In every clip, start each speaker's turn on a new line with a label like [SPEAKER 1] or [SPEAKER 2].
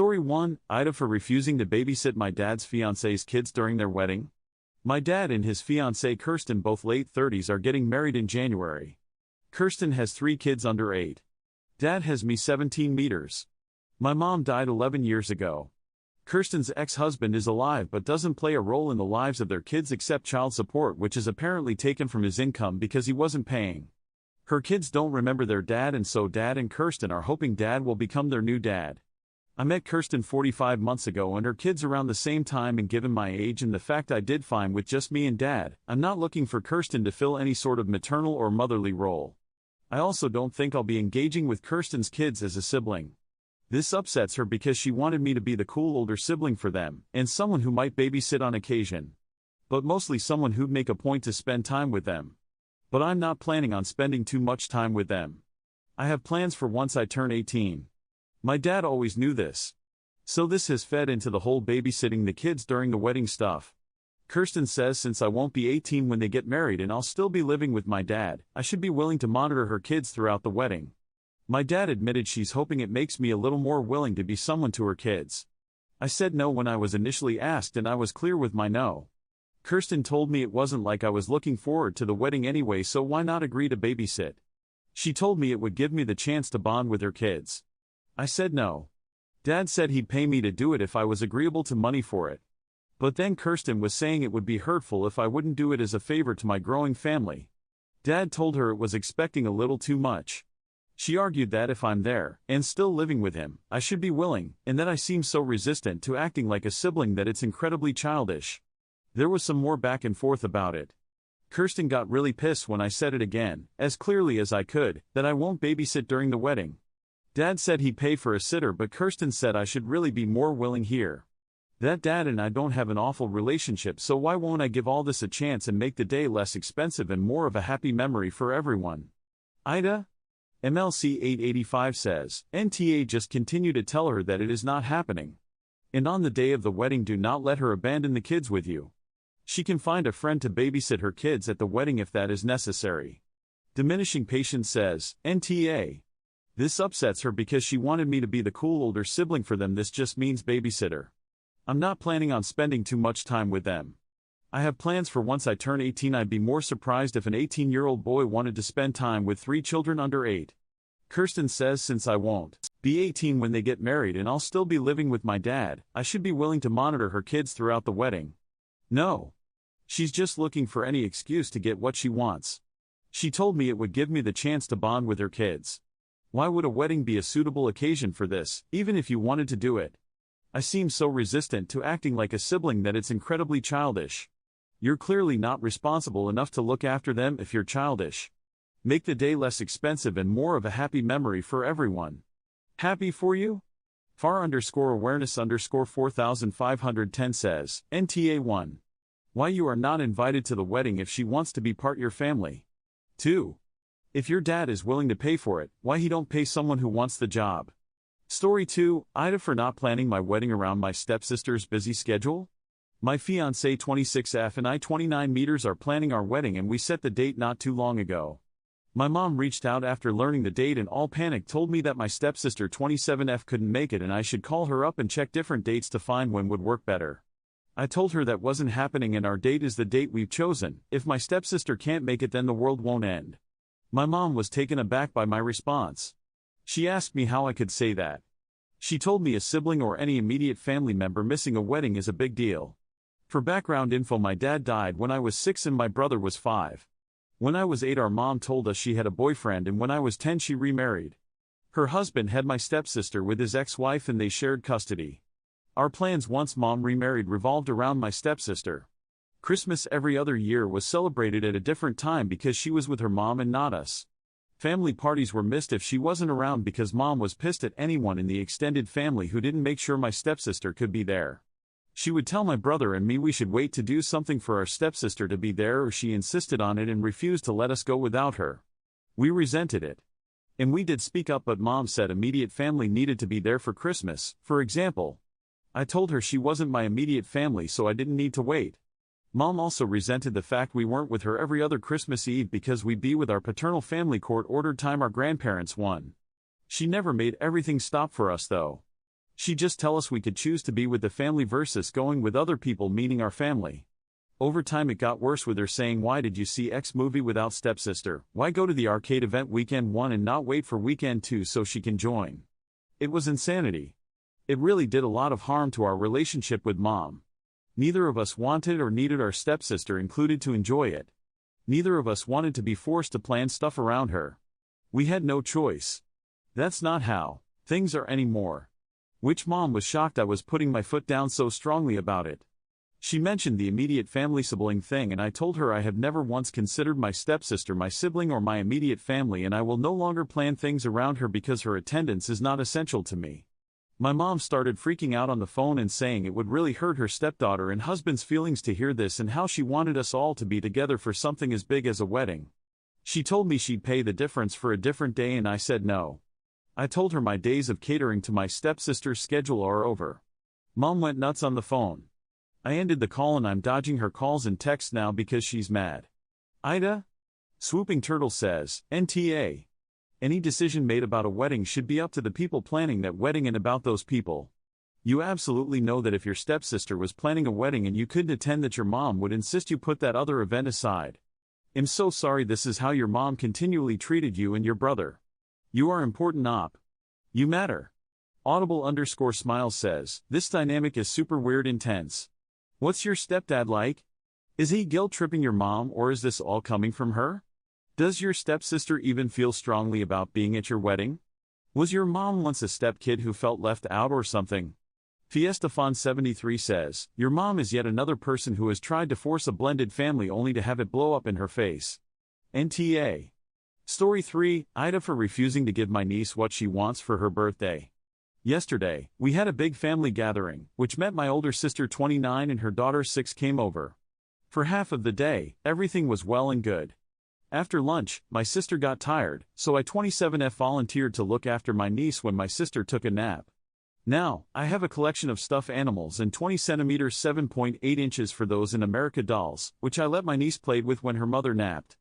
[SPEAKER 1] Story 1, AITA for refusing to babysit my dad's fiancée's kids during their wedding. My dad and his fiancée Kirsten, both late 30s, are getting married in January. Kirsten has 3 kids under 8. Dad has me 17 meters. My mom died 11 years ago. Kirsten's ex-husband is alive but doesn't play a role in the lives of their kids except child support, which is apparently taken from his income because he wasn't paying. Her kids don't remember their dad, and so Dad and Kirsten are hoping Dad will become their new dad. I met Kirsten 45 months ago and her kids around the same time, and given my age and the fact I did fine with just me and Dad, I'm not looking for Kirsten to fill any sort of maternal or motherly role. I also don't think I'll be engaging with Kirsten's kids as a sibling. This upsets her because she wanted me to be the cool older sibling for them, and someone who might babysit on occasion. But mostly someone who'd make a point to spend time with them. But I'm not planning on spending too much time with them. I have plans for once I turn 18. My dad always knew this. So this has fed into the whole babysitting the kids during the wedding stuff. Kirsten says since I won't be 18 when they get married and I'll still be living with my dad, I should be willing to monitor her kids throughout the wedding. My dad admitted she's hoping it makes me a little more willing to be someone to her kids. I said no when I was initially asked, and I was clear with my no. Kirsten told me it wasn't like I was looking forward to the wedding anyway, so why not agree to babysit? She told me it would give me the chance to bond with her kids. I said no. Dad said he'd pay me to do it if I was agreeable to money for it. But then Kirsten was saying it would be hurtful if I wouldn't do it as a favor to my growing family. Dad told her it was expecting a little too much. She argued that if I'm there, and still living with him, I should be willing, and that I seem so resistant to acting like a sibling that it's incredibly childish. There was some more back and forth about it. Kirsten got really pissed when I said it again, as clearly as I could, that I won't babysit during the wedding. Dad said he'd pay for a sitter, but Kirsten said I should really be more willing here. That Dad and I don't have an awful relationship, so why won't I give all this a chance and make the day less expensive and more of a happy memory for everyone? AITA? MLC 885 says, NTA just continue to tell her that it is not happening. And on the day of the wedding, do not let her abandon the kids with you. She can find a friend to babysit her kids at the wedding if that is necessary. Diminishing Patience says, NTA. This upsets her because she wanted me to be the cool older sibling for them. This just means babysitter. I'm not planning on spending too much time with them. I have plans for once I turn 18. I'd be more surprised if an 18-year-old boy wanted to spend time with 3 children under 8. Kirsten says since I won't be 18 when they get married and I'll still be living with my dad, I should be willing to monitor her kids throughout the wedding. No. She's just looking for any excuse to get what she wants. She told me it would give me the chance to bond with her kids. Why would a wedding be a suitable occasion for this, even if you wanted to do it? I seem so resistant to acting like a sibling that it's incredibly childish. You're clearly not responsible enough to look after them if you're childish. Make the day less expensive and more of a happy memory for everyone. Happy for you? Far_awareness_4510 says, NTA1. Why you are not invited to the wedding if she wants to be part your family. 2. If your dad is willing to pay for it, why he don't pay someone who wants the job? Story 2, AITA for not planning my wedding around my stepsister's busy schedule? My fiancée 26F and I 29 meters are planning our wedding, and we set the date not too long ago. My mom reached out after learning the date and all panic told me that my stepsister 27F couldn't make it and I should call her up and check different dates to find when would work better. I told her that wasn't happening and our date is the date we've chosen. If my stepsister can't make it, then the world won't end. My mom was taken aback by my response. She asked me how I could say that. She told me a sibling or any immediate family member missing a wedding is a big deal. For background info, my dad died when I was 6 and my brother was 5. When I was 8, our mom told us she had a boyfriend, and when I was 10 she remarried. Her husband had my stepsister with his ex-wife and they shared custody. Our plans once mom remarried revolved around my stepsister. Christmas every other year was celebrated at a different time because she was with her mom and not us. Family parties were missed if she wasn't around because mom was pissed at anyone in the extended family who didn't make sure my stepsister could be there. She would tell my brother and me we should wait to do something for our stepsister to be there, or she insisted on it and refused to let us go without her. We resented it. And we did speak up, but mom said immediate family needed to be there for Christmas, for example. I told her she wasn't my immediate family, so I didn't need to wait. Mom also resented the fact we weren't with her every other Christmas Eve because we'd be with our paternal family court-ordered time our grandparents won. She never made everything stop for us though. She'd just tell us we could choose to be with the family versus going with other people, meaning our family. Over time it got worse with her saying, "Why did you see X movie without stepsister? Why go to the arcade event weekend 1 and not wait for weekend 2 so she can join?" It was insanity. It really did a lot of harm to our relationship with Mom. Neither of us wanted or needed our stepsister included to enjoy it. Neither of us wanted to be forced to plan stuff around her. We had no choice. That's not how things are anymore. Which Mom was shocked I was putting my foot down so strongly about it. She mentioned the immediate family sibling thing and I told her I have never once considered my stepsister my sibling or my immediate family, and I will no longer plan things around her because her attendance is not essential to me. My mom started freaking out on the phone and saying it would really hurt her stepdaughter and husband's feelings to hear this, and how she wanted us all to be together for something as big as a wedding. She told me she'd pay the difference for a different day and I said no. I told her my days of catering to my stepsister's schedule are over. Mom went nuts on the phone. I ended the call and I'm dodging her calls and texts now because she's mad. AITA? Swooping Turtle says, NTA. Any decision made about a wedding should be up to the people planning that wedding and about those people. You absolutely know that if your stepsister was planning a wedding and you couldn't attend, that your mom would insist you put that other event aside. I'm so sorry this is how your mom continually treated you and your brother. You are important op. You matter. Audible_Smiles says, this dynamic is super weird intense. What's your stepdad like? Is he guilt-tripping your mom, or is this all coming from her? Does your stepsister even feel strongly about being at your wedding? Was your mom once a stepkid who felt left out or something? Fiestafon73 says, your mom is yet another person who has tried to force a blended family only to have it blow up in her face. NTA. Story 3, AITA for refusing to give my niece what she wants for her birthday. Yesterday, we had a big family gathering, which meant my older sister 29 and her daughter 6 came over. For half of the day, everything was well and good. After lunch, my sister got tired, so I 27F volunteered to look after my niece when my sister took a nap. Now, I have a collection of stuffed animals and 20 centimeters 7.8 inches for those in America dolls, which I let my niece play with when her mother napped.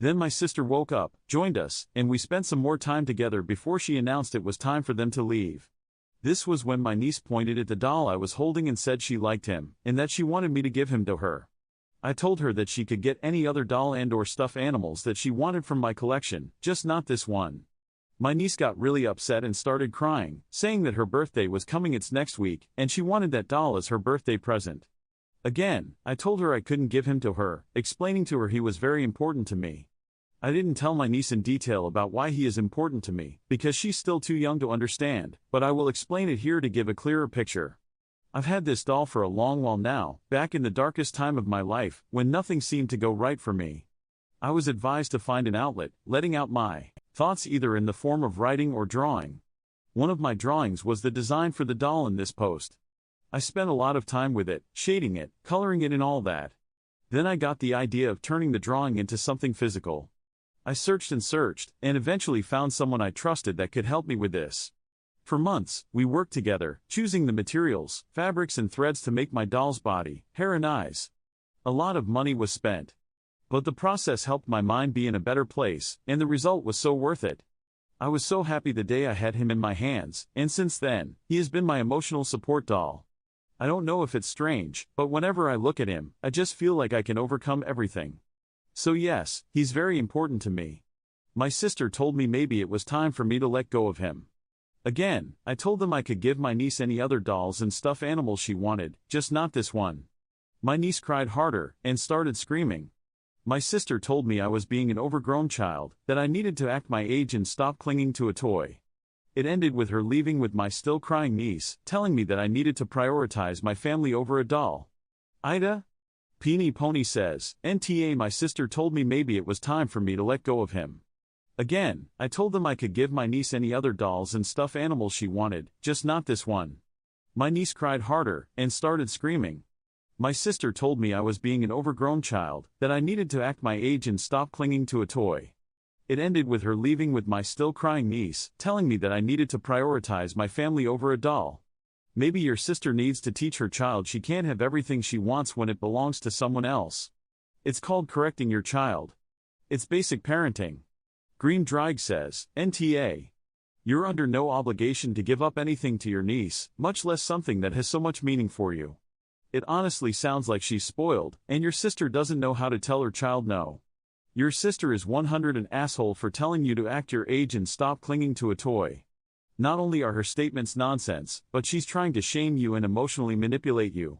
[SPEAKER 1] Then my sister woke up, joined us, and we spent some more time together before she announced it was time for them to leave. This was when my niece pointed at the doll I was holding and said she liked him, and that she wanted me to give him to her. I told her that she could get any other doll and/or stuffed animals that she wanted from my collection, just not this one. My niece got really upset and started crying, saying that her birthday was coming, it's next week, and she wanted that doll as her birthday present. Again, I told her I couldn't give him to her, explaining to her he was very important to me. I didn't tell my niece in detail about why he is important to me, because she's still too young to understand, but I will explain it here to give a clearer picture. I've had this doll for a long while now, back in the darkest time of my life, when nothing seemed to go right for me. I was advised to find an outlet, letting out my thoughts either in the form of writing or drawing. One of my drawings was the design for the doll in this post. I spent a lot of time with it, shading it, coloring it and all that. Then I got the idea of turning the drawing into something physical. I searched and eventually found someone I trusted that could help me with this. For months, we worked together, choosing the materials, fabrics and threads to make my doll's body, hair and eyes. A lot of money was spent. But the process helped my mind be in a better place, and the result was so worth it. I was so happy the day I had him in my hands, and since then, he has been my emotional support doll. I don't know if it's strange, but whenever I look at him, I just feel like I can overcome everything. So yes, he's very important to me. My sister told me maybe it was time for me to let go of him. Again, I told them I could give my niece any other dolls and stuffed animals she wanted, just not this one. My niece cried harder, and started screaming. My sister told me I was being an overgrown child, that I needed to act my age and stop clinging to a toy. It ended with her leaving with my still crying niece, telling me that I needed to prioritize my family over a doll. AITA? Peony Pony says, NTA. My sister told me maybe it was time for me to let go of him. Again, I told them I could give my niece any other dolls and stuffed animals she wanted, just not this one. My niece cried harder, and started screaming. My sister told me I was being an overgrown child, that I needed to act my age and stop clinging to a toy. It ended with her leaving with my still crying niece, telling me that I needed to prioritize my family over a doll. Maybe your sister needs to teach her child she can't have everything she wants when it belongs to someone else. It's called correcting your child. It's basic parenting. Green Drag says, NTA. You're under no obligation to give up anything to your niece, much less something that has so much meaning for you. It honestly sounds like she's spoiled, and your sister doesn't know how to tell her child no. Your sister is 100 an asshole for telling you to act your age and stop clinging to a toy. Not only are her statements nonsense, but she's trying to shame you and emotionally manipulate you.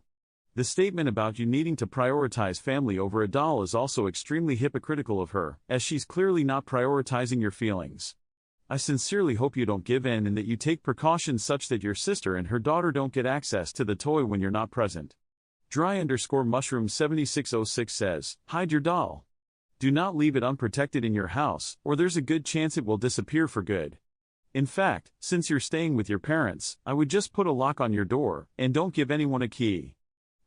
[SPEAKER 1] The statement about you needing to prioritize family over a doll is also extremely hypocritical of her, as she's clearly not prioritizing your feelings. I sincerely hope you don't give in and that you take precautions such that your sister and her daughter don't get access to the toy when you're not present. Dry_mushroom7606 says, hide your doll. Do not leave it unprotected in your house, or there's a good chance it will disappear for good. In fact, since you're staying with your parents, I would just put a lock on your door, and don't give anyone a key.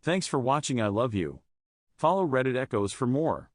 [SPEAKER 1] Thanks for watching. I love you. Follow Reddit Echoes for more.